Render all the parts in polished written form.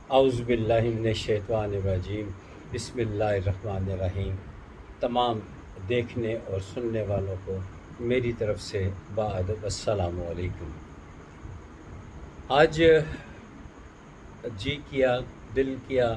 اعوذ باللہ من الشیطان الرجیم، بسم اللہ الرحمن الرحیم۔ تمام دیکھنے اور سننے والوں کو میری طرف سے باادب السلام علیکم۔ آج جی کیا، دل کیا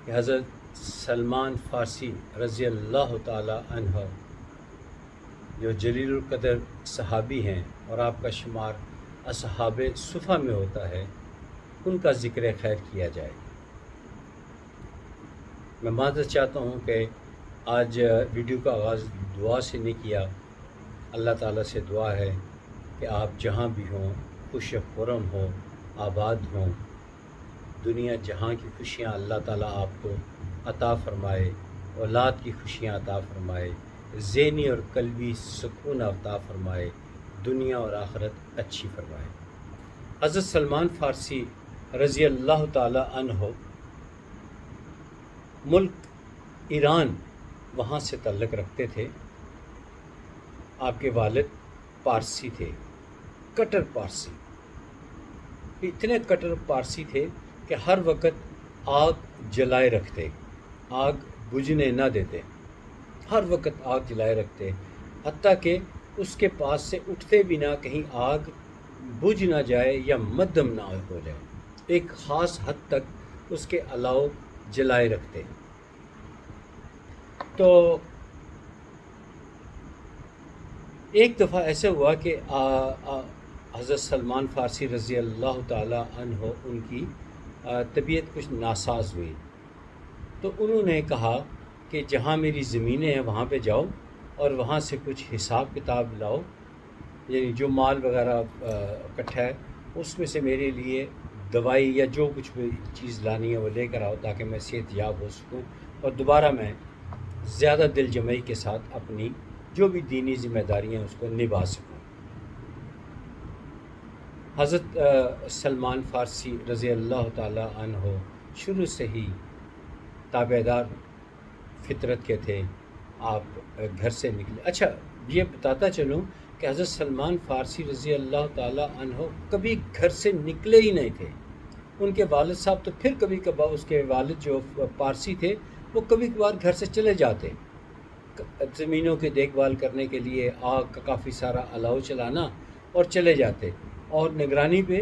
کہ حضرت سلمان فارسی رضی اللہ تعالی عنہ، جو جلیل القدر صحابی ہیں اور آپ کا شمار اصحاب صفہ میں ہوتا ہے، ان کا ذکر خیر کیا جائے۔ میں معذرت چاہتا ہوں کہ آج ویڈیو کا آغاز دعا سے نہیں کیا۔ اللہ تعالیٰ سے دعا ہے کہ آپ جہاں بھی ہوں خوش خرم ہوں، آباد ہوں، دنیا جہاں کی خوشیاں اللہ تعالیٰ آپ کو عطا فرمائے، اولاد کی خوشیاں عطا فرمائے، ذہنی اور قلبی سکون عطا فرمائے، دنیا اور آخرت اچھی فرمائے۔ حضرت سلمان فارسی رضی اللہ تعالیٰ عنہ ملک ایران وہاں سے تعلق رکھتے تھے۔ آپ کے والد پارسی تھے، کٹر پارسی، اتنے کٹر پارسی تھے کہ ہر وقت آگ جلائے رکھتے، آگ بجھنے نہ دیتے، ہر وقت آگ جلائے رکھتے، حتیٰ کہ اس کے پاس سے اٹھتے بھی نہ، کہیں آگ بجھ نہ جائے یا مدھم نہ ہو جائے، ایک خاص حد تک اس کے الاؤ جلائے رکھتے۔ تو ایک دفعہ ایسا ہوا کہ حضرت سلمان فارسی رضی اللہ تعالی عنہ ان کی طبیعت کچھ ناساز ہوئی، تو انہوں نے کہا کہ جہاں میری زمینیں ہیں وہاں پہ جاؤ اور وہاں سے کچھ حساب کتاب لاؤ، یعنی جو مال وغیرہ اکٹھا ہے اس میں سے میرے لیے دوائی یا جو کچھ بھی چیز لانی ہے وہ لے کر آؤ، تاکہ میں صحت یاب ہو سکوں اور دوبارہ میں زیادہ دل جمعی کے ساتھ اپنی جو بھی دینی ذمہ داریاں اس کو نبھا سکوں۔ حضرت سلمان فارسی رضی اللہ تعالی عنہ شروع سے ہی تابعدار فطرت کے تھے۔ آپ گھر سے نکلے، اچھا یہ بتاتا چلوں کہ حضرت سلمان فارسی رضی اللہ تعالی عنہ کبھی گھر سے نکلے ہی نہیں تھے۔ ان کے والد صاحب تو پھر کبھی کبھار، اس کے والد جو پارسی تھے وہ کبھی کبھار گھر سے چلے جاتے، زمینوں کی دیکھ بھال کرنے کے لیے، آگ کا کافی سارا الاؤ چلانا، اور چلے جاتے، اور نگرانی پہ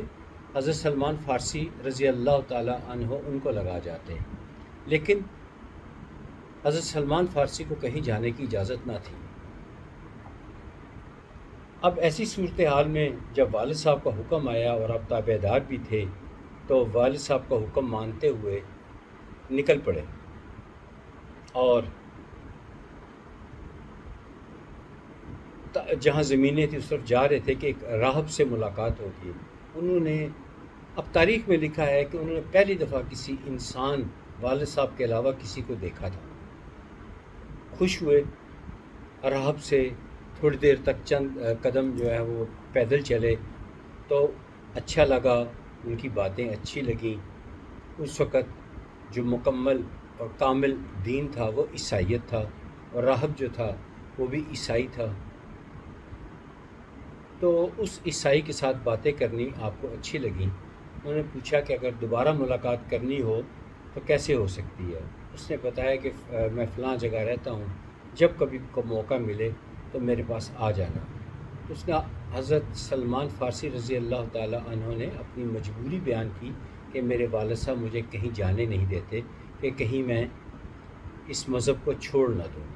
حضرت سلمان فارسی رضی اللہ تعالی عنہ ان کو لگا جاتے۔ لیکن حضرت سلمان فارسی کو کہیں جانے کی اجازت نہ تھی۔ اب ایسی صورتحال میں جب والد صاحب کا حکم آیا اور اب تابعدار بھی تھے، تو والد صاحب کا حکم مانتے ہوئے نکل پڑے، اور جہاں زمینیں تھیں اس طرف جا رہے تھے کہ ایک راہب سے ملاقات ہوگی۔ انہوں نے، اب تاریخ میں لکھا ہے کہ انہوں نے پہلی دفعہ کسی انسان والد صاحب کے علاوہ کسی کو دیکھا تھا۔ خوش ہوئے، راہب سے تھوڑی دیر تک چند قدم جو ہے وہ پیدل چلے، تو اچھا لگا، ان کی باتیں اچھی لگیں۔ اس وقت جو مکمل اور کامل دین تھا وہ عیسائیت تھا، اور راہب جو تھا وہ بھی عیسائی تھا۔ تو اس عیسائی کے ساتھ باتیں کرنی آپ کو اچھی لگیں۔ انہوں نے پوچھا کہ اگر دوبارہ ملاقات کرنی ہو تو کیسے ہو سکتی ہے؟ اس نے بتایا کہ میں فلاں جگہ رہتا ہوں، جب کبھی کو موقع ملے تو میرے پاس آ جانا۔ اس نے، حضرت سلمان فارسی رضی اللہ تعالی عنہ نے اپنی مجبوری بیان کی کہ میرے والد صاحب مجھے کہیں جانے نہیں دیتے کہ کہیں میں اس مذہب کو چھوڑ نہ دوں۔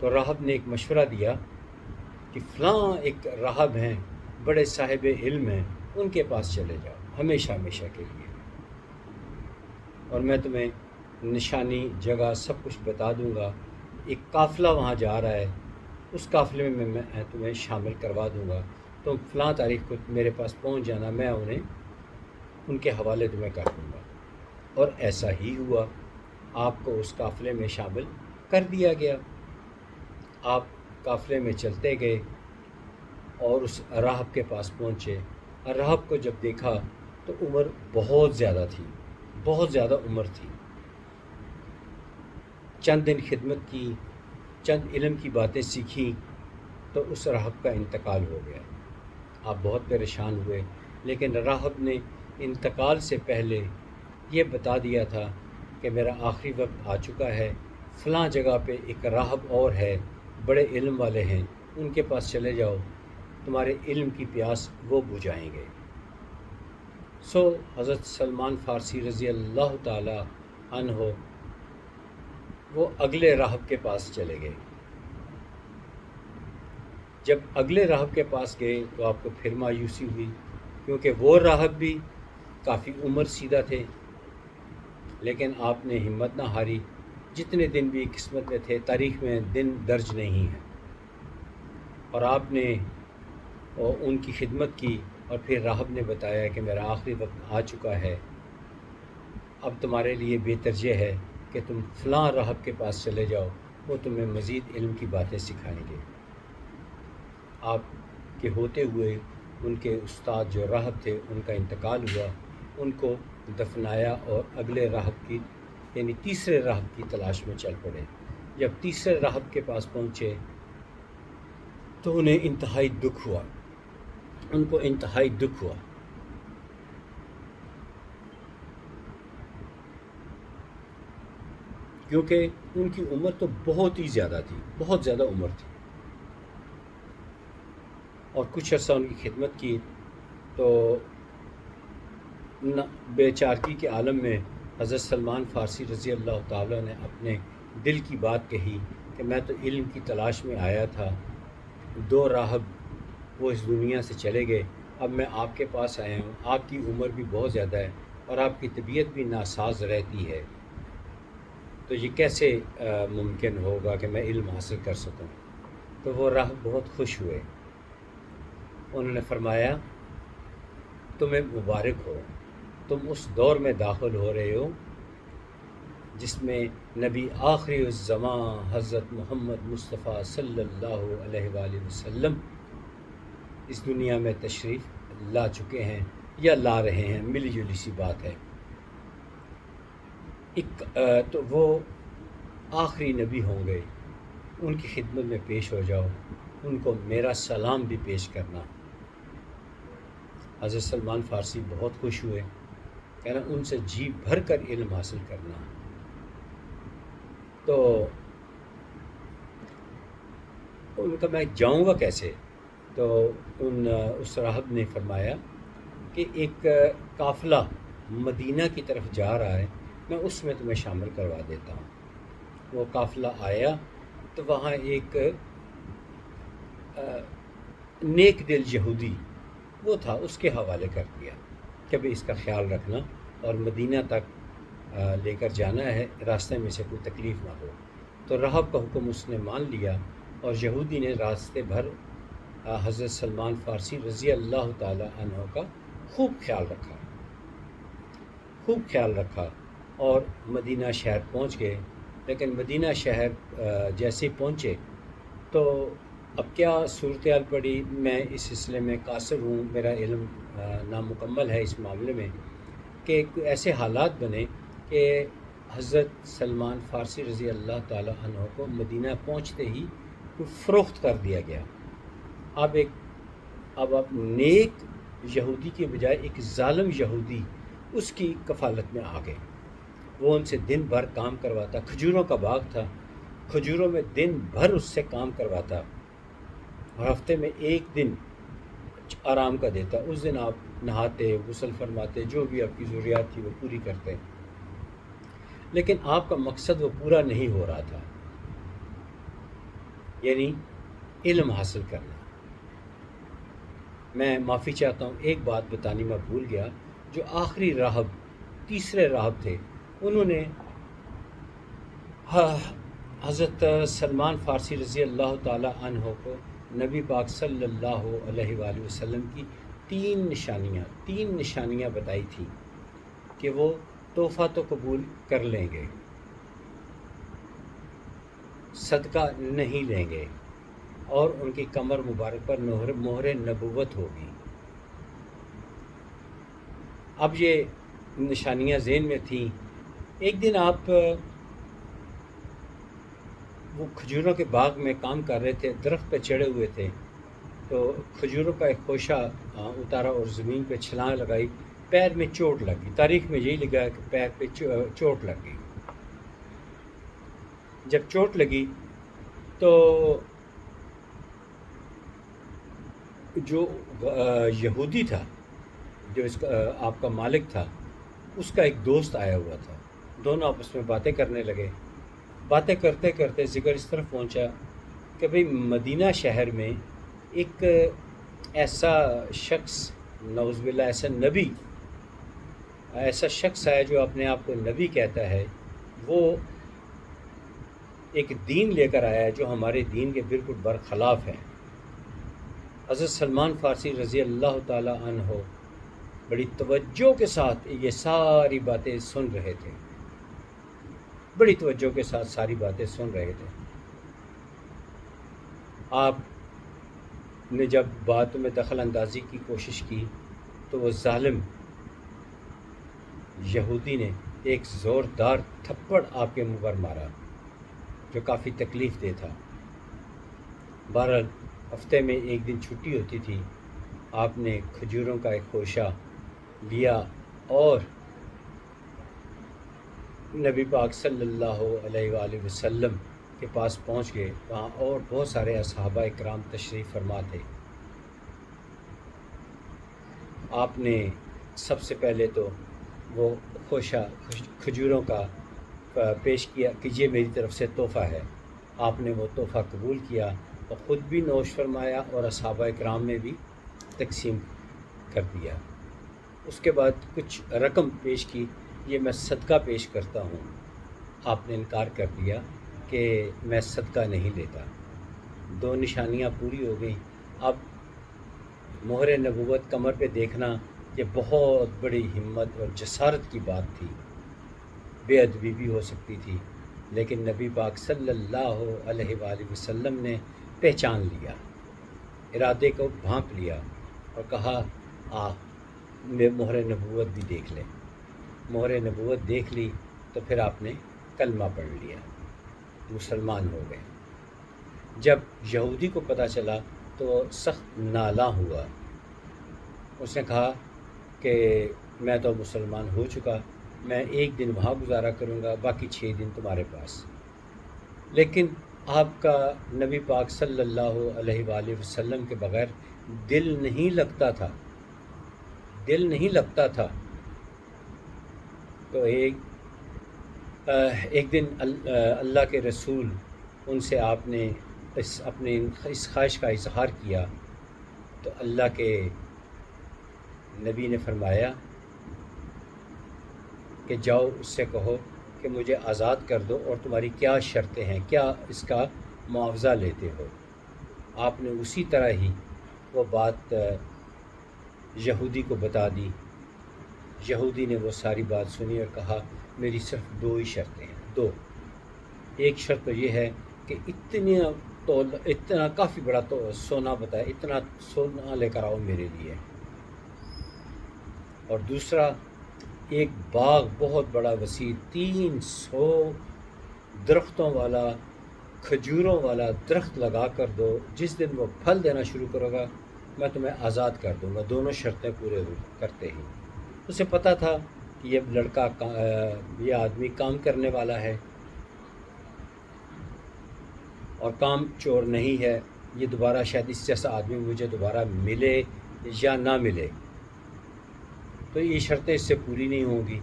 تو راہب نے ایک مشورہ دیا کہ فلاں ایک راہب ہیں، بڑے صاحب علم ہیں، ان کے پاس چلے جاؤ ہمیشہ ہمیشہ کے لیے، اور میں تمہیں نشانی، جگہ، سب کچھ بتا دوں گا۔ ایک قافلہ وہاں جا رہا ہے، اس قافلے میں میں تمہیں شامل کروا دوں گا، تم فلاں تاریخ کو میرے پاس پہنچ جانا، میں انہیں ان کے حوالے تمہیں کر دوں گا۔ اور ایسا ہی ہوا، آپ کو اس قافلے میں شامل کر دیا گیا۔ آپ قافلے میں چلتے گئے اور اس راہب کے پاس پہنچے۔ راہب کو جب دیکھا تو عمر بہت زیادہ تھی، بہت زیادہ عمر تھی۔ چند دن خدمت کی، چند علم کی باتیں سیکھیں تو اس راہب کا انتقال ہو گیا۔ آپ بہت پریشان ہوئے، لیکن راہب نے انتقال سے پہلے یہ بتا دیا تھا کہ میرا آخری وقت آ چکا ہے، فلاں جگہ پہ ایک راہب اور ہے، بڑے علم والے ہیں، ان کے پاس چلے جاؤ، تمہارے علم کی پیاس وہ بجھائیں گے۔ حضرت سلمان فارسی رضی اللہ تعالی عنہ وہ اگلے راہب کے پاس چلے گئے۔ جب اگلے راہب کے پاس گئے تو آپ کو پھر مایوسی ہوئی، کیونکہ وہ راہب بھی کافی عمر سیدھا تھے، لیکن آپ نے ہمت نہ ہاری، جتنے دن بھی قسمت میں تھے، تاریخ میں دن درج نہیں ہے، اور آپ نے ان کی خدمت کی، اور پھر راہب نے بتایا کہ میرا آخری وقت آ چکا ہے، اب تمہارے لیے بہتر یہ ہے کہ تم فلاں راہب کے پاس چلے جاؤ، وہ تمہیں مزید علم کی باتیں سکھائیں گے۔ آپ کے ہوتے ہوئے ان کے استاد جو راہب تھے ان کا انتقال ہوا، ان کو دفنایا، اور اگلے راہب کی یعنی تیسرے راہب کی تلاش میں چل پڑے۔ جب تیسرے راہب کے پاس پہنچے تو انہیں انتہائی دکھ ہوا، ان کو انتہائی دکھ ہوا، کیونکہ ان کی عمر تو بہت ہی زیادہ تھی، بہت زیادہ عمر تھی، اور کچھ عرصہ ان کی خدمت کی تو بے چارگی کے عالم میں حضرت سلمان فارسی رضی اللہ تعالیٰ نے اپنے دل کی بات کہی کہ میں تو علم کی تلاش میں آیا تھا، دو راہب وہ اس دنیا سے چلے گئے، اب میں آپ کے پاس آیا ہوں، آپ کی عمر بھی بہت زیادہ ہے اور آپ کی طبیعت بھی ناساز رہتی ہے، تو یہ کیسے ممکن ہوگا کہ میں علم حاصل کر سکوں؟ تو وہ راہب بہت خوش ہوئے، انہوں نے فرمایا تمہیں مبارک ہو، تم اس دور میں داخل ہو رہے ہو جس میں نبی آخری الزمان حضرت محمد مصطفیٰ صلی اللہ علیہ وآلہ وسلم اس دنیا میں تشریف لا چکے ہیں یا لا رہے ہیں، ملی جلی سی بات ہے۔ تو وہ آخری نبی ہوں گے، ان کی خدمت میں پیش ہو جاؤ، ان کو میرا سلام بھی پیش کرنا۔ حضرت سلمان فارسی بہت خوش ہوئے، کہنا ان سے جی بھر کر علم حاصل کرنا۔ تو ان کا میں جاؤں گا کیسے؟ تو اس راہب نے فرمایا کہ ایک قافلہ مدینہ کی طرف جا رہا ہے، میں اس میں تمہیں شامل کروا دیتا ہوں۔ وہ قافلہ آیا تو وہاں ایک نیک دل یہودی وہ تھا، اس کے حوالے کر دیا کہ بھئی اس کا خیال رکھنا اور مدینہ تک لے کر جانا ہے، راستے میں سے کوئی تکلیف نہ ہو۔ تو راہب کا حکم اس نے مان لیا، اور یہودی نے راستے بھر حضرت سلمان فارسی رضی اللہ تعالی عنہ کا خوب خیال رکھا اور مدینہ شہر پہنچ گئے۔ لیکن مدینہ شہر جیسے پہنچے تو اب کیا صورتحال پڑی، میں اس سلسلے میں قاصر ہوں، میرا علم نامکمل ہے اس معاملے میں، کہ ایسے حالات بنے کہ حضرت سلمان فارسی رضی اللہ تعالی عنہ کو مدینہ پہنچتے ہی فروخت کر دیا گیا۔ اب آپ نیک یہودی کے بجائے ایک ظالم یہودی اس کی کفالت میں آ گئے، وہ ان سے دن بھر کام کرواتا، کھجوروں کا باغ تھا، کھجوروں میں دن بھر اس سے کام کرواتا، اور ہفتے میں ایک دن آرام کا دیتا، اس دن آپ نہاتے، غسل فرماتے، جو بھی آپ کی ضروریات تھی وہ پوری کرتے، لیکن آپ کا مقصد وہ پورا نہیں ہو رہا تھا، یعنی علم حاصل کرنا۔ میں معافی چاہتا ہوں، ایک بات بتانی میں بھول گیا، جو آخری راہب، تیسرے راہب تھے، انہوں نے حضرت سلمان فارسی رضی اللہ تعالی عنہ کو نبی پاک صلی اللہ علیہ وآلہ وسلم کی تین نشانیاں بتائی تھیں کہ وہ تحفہ تو قبول کر لیں گے، صدقہ نہیں لیں گے، اور ان کی کمر مبارک پر مہر نبوت ہوگی۔ اب یہ نشانیاں ذہن میں تھیں۔ ایک دن آپ وہ کھجوروں کے باغ میں کام کر رہے تھے، درخت پہ چڑھے ہوئے تھے، تو کھجوروں کا ایک خوشہ اتارا اور زمین پہ چھلانگ لگائی، پیر میں چوٹ لگ گئی، تاریخ میں یہی لکھا ہے کہ پیر پہ چوٹ لگ گئی۔ جب چوٹ لگی تو جو یہودی تھا، جو اس کا آپ کا مالک تھا، اس کا ایک دوست آیا ہوا تھا، دونوں آپس میں باتیں کرنے لگے۔ باتیں کرتے کرتے ذکر اس طرف پہنچا کہ بھئی مدینہ شہر میں ایک ایسا شخص، نعوذ باللہ ایسا شخص ہے جو اپنے آپ کو نبی کہتا ہے، وہ ایک دین لے کر آیا ہے جو ہمارے دین کے بالکل برخلاف ہے۔ حضرت سلمان فارسی رضی اللہ تعالی عنہ بڑی توجہ کے ساتھ یہ ساری باتیں سن رہے تھے، بڑی توجہ کے ساتھ ساری باتیں سن رہے تھے۔ آپ نے جب باتوں میں دخل اندازی کی کوشش کی تو وہ ظالم یہودی نے ایک زوردار تھپڑ آپ کے منہ پر مارا جو کافی تکلیف دہ تھا۔ بہرحال ہفتے میں ایک دن چھٹی ہوتی تھی، آپ نے کھجوروں کا ایک خوشہ لیا اور نبی پاک صلی اللہ علیہ وآلہ وسلم کے پاس پہنچ گئے۔ وہاں اور بہت سارے صحابہ اکرام تشریف فرما تھے۔ آپ نے سب سے پہلے تو وہ خوشہ کھجوروں کا پیش کیا کہ یہ میری طرف سے تحفہ ہے۔ آپ نے وہ تحفہ قبول کیا اور خود بھی نوش فرمایا اور صحابہ اکرام میں بھی تقسیم کر دیا۔ اس کے بعد کچھ رقم پیش کی، یہ میں صدقہ پیش کرتا ہوں۔ آپ نے انکار کر دیا کہ میں صدقہ نہیں لیتا۔ دو نشانیاں پوری ہو گئیں۔ اب مہر نبوت کمر پہ دیکھنا یہ بہت بڑی ہمت اور جسارت کی بات تھی، بے ادبی بھی ہو سکتی تھی، لیکن نبی پاک صلی اللہ علیہ وآلہ وسلم نے پہچان لیا، ارادے کو بھانپ لیا اور کہا مہر نبوت بھی دیکھ لیں۔ مہر نبوت دیکھ لی تو پھر آپ نے کلمہ پڑھ لیا، مسلمان ہو گئے۔ جب یہودی کو پتہ چلا تو وہ سخت نالاں ہوا۔ اس نے کہا کہ میں تو مسلمان ہو چکا، میں ایک دن وہاں گزارا کروں گا، باقی 6 دن تمہارے پاس۔ لیکن آپ کا نبی پاک صلی اللہ علیہ وآلہ وسلم کے بغیر دل نہیں لگتا تھا، دل نہیں لگتا تھا۔ تو ایک دن اللہ کے رسول ان سے آپ نے اپنے اس خواہش کا اظہار کیا تو اللہ کے نبی نے فرمایا کہ جاؤ اس سے کہو کہ مجھے آزاد کر دو اور تمہاری کیا شرطیں ہیں، کیا اس کا معاوضہ لیتے ہو۔ آپ نے اسی طرح ہی وہ بات یہودی کو بتا دی۔ یہودی نے وہ ساری بات سنی اور کہا میری صرف 2 ہی شرطیں ہیں، 2۔ ایک شرط تو یہ ہے کہ اتنا کافی بڑا سونا بتایا، اتنا سونا لے کر آؤ میرے لیے، اور دوسرا ایک باغ بہت بڑا وسیع 300 درختوں والا، کھجوروں والا درخت لگا کر دو، جس دن وہ پھل دینا شروع کرے گا میں تمہیں آزاد کر دوں گا۔ دونوں شرطیں پورے کرتے ہی اسے پتہ تھا کہ یہ لڑکا، یہ آدمی کام کرنے والا ہے اور کام چور نہیں ہے، یہ دوبارہ شاید اس جیسا آدمی مجھے دوبارہ ملے یا نہ ملے، تو یہ شرطیں اس سے پوری نہیں ہوں گی۔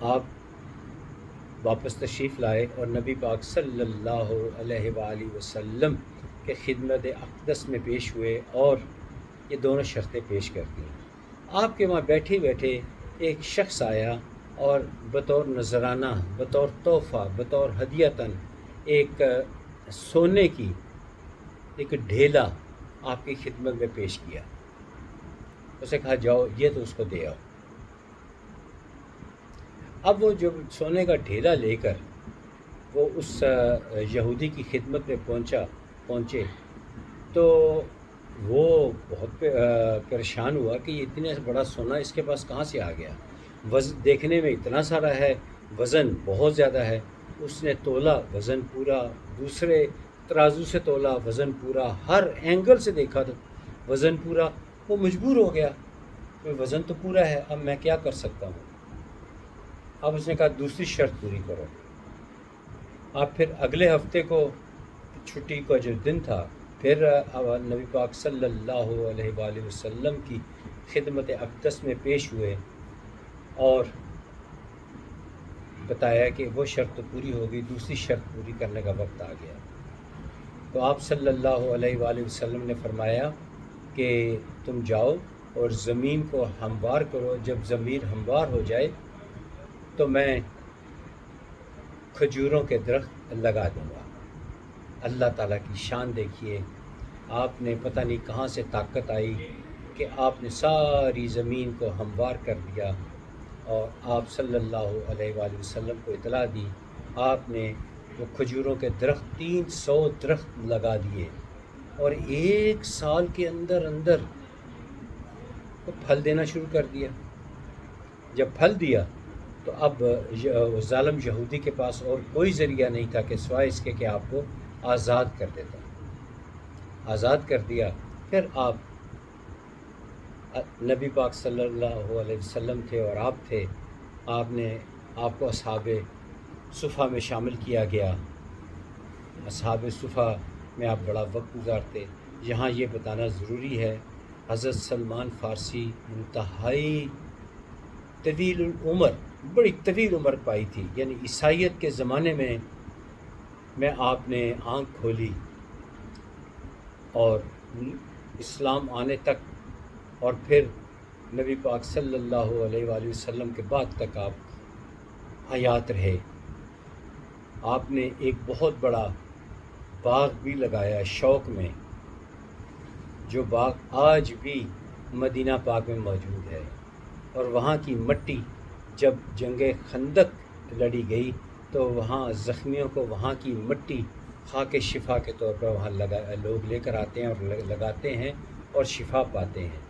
آپ واپس تشریف لائے اور نبی پاک صلی اللہ علیہ وآلہ وسلم کے خدمت اقدس میں پیش ہوئے اور یہ دونوں شرطیں پیش کر دیں۔ آپ کے وہاں بیٹھے بیٹھے ایک شخص آیا اور بطور نذرانہ، بطور تحفہ، بطور ہدیتاً ایک سونے کی ایک ڈھیلا آپ کی خدمت میں پیش کیا۔ اسے کہا جاؤ یہ تو اس کو دے آؤ۔ اب وہ جو سونے کا ڈھیلا لے کر وہ اس یہودی کی خدمت میں پہنچے تو وہ بہت پریشان ہوا کہ یہ اتنا بڑا سونا اس کے پاس کہاں سے آ گیا، دیکھنے میں اتنا سارا ہے، وزن بہت زیادہ ہے۔ اس نے تولا، وزن پورا، دوسرے ترازو سے تولا، وزن پورا، ہر اینگل سے دیکھا تو وزن پورا۔ وہ مجبور ہو گیا وزن تو پورا ہے، اب میں کیا کر سکتا ہوں؟ اب اس نے کہا دوسری شرط پوری کرو۔ اب پھر اگلے ہفتے کو چھٹی کا جو دن تھا، پھر نبی پاک صلی اللہ علیہ وآلہ وسلم کی خدمت اقدس میں پیش ہوئے اور بتایا کہ وہ شرط تو پوری ہو گئی، دوسری شرط پوری کرنے کا وقت آ گیا۔ تو آپ صلی اللہ علیہ وآلہ وسلم نے فرمایا کہ تم جاؤ اور زمین کو ہموار کرو، جب زمین ہموار ہو جائے تو میں کھجوروں کے درخت لگا دوں گا۔ اللہ تعالیٰ کی شان دیکھیے، آپ نے پتہ نہیں کہاں سے طاقت آئی کہ آپ نے ساری زمین کو ہموار کر دیا اور آپ صلی اللہ علیہ وآلہ وسلم کو اطلاع دی۔ آپ نے وہ کھجوروں کے درخت 300 درخت لگا دیے اور 1 سال کے اندر وہ پھل دینا شروع کر دیا۔ جب پھل دیا تو اب ظالم یہودی کے پاس اور کوئی ذریعہ نہیں تھا کہ سوائے اس کے کہ آپ کو آزاد کر دیتا۔ آزاد کر دیا۔ پھر آپ نبی پاک صلی اللہ علیہ وسلم تھے اور آپ تھے، آپ کو اصحاب صفہ میں شامل کیا گیا۔ اصحاب صفہ میں آپ بڑا وقت گزارتے۔ یہاں یہ بتانا ضروری ہے، حضرت سلمان فارسی انتہائی طویل العمر، بڑی طویل عمر پائی تھی، یعنی عیسائیت کے زمانے میں آپ نے آنکھ کھولی اور اسلام آنے تک اور پھر نبی پاک صلی اللہ علیہ وآلہ وسلم کے بعد تک آپ حیات رہے۔ آپ نے ایک بہت بڑا باغ بھی لگایا شوق میں، جو باغ آج بھی مدینہ پاک میں موجود ہے، اور وہاں کی مٹی جب جنگ خندق لڑی گئی تو وہاں زخمیوں کو وہاں کی مٹی خاک شفا کے طور پر وہاں لوگ لے کر آتے ہیں اور لگاتے ہیں اور شفا پاتے ہیں۔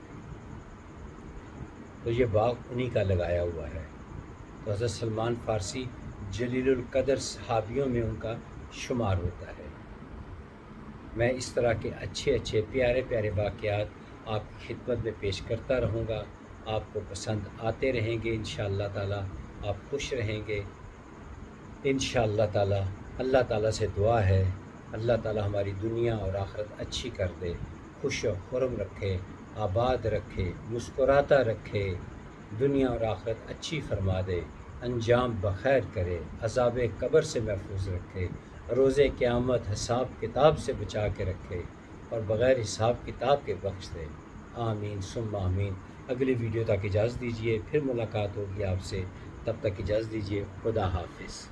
تو یہ باغ انہی کا لگایا ہوا ہے۔ تو حضرت سلمان فارسی جلیل القدر صحابیوں میں ان کا شمار ہوتا ہے۔ میں اس طرح کے اچھے پیارے پیارے واقعات آپ کی خدمت میں پیش کرتا رہوں گا، آپ کو پسند آتے رہیں گے انشاءاللہ تعالی، آپ خوش رہیں گے انشاءاللہ تعالی۔ اللہ تعالیٰ سے دعا ہے اللہ تعالیٰ ہماری دنیا اور آخرت اچھی کر دے، خوش و خرم رکھے، آباد رکھے، مسکراتا رکھے، دنیا اور آخرت اچھی فرما دے، انجام بخیر کرے، عذاب قبر سے محفوظ رکھے، روز قیامت حساب کتاب سے بچا کے رکھے اور بغیر حساب کتاب کے بخش دے۔ آمین ثم آمین۔ اگلی ویڈیو تک اجازت دیجیے، پھر ملاقات ہوگی آپ سے، تب تک اجازت دیجیے، خدا حافظ۔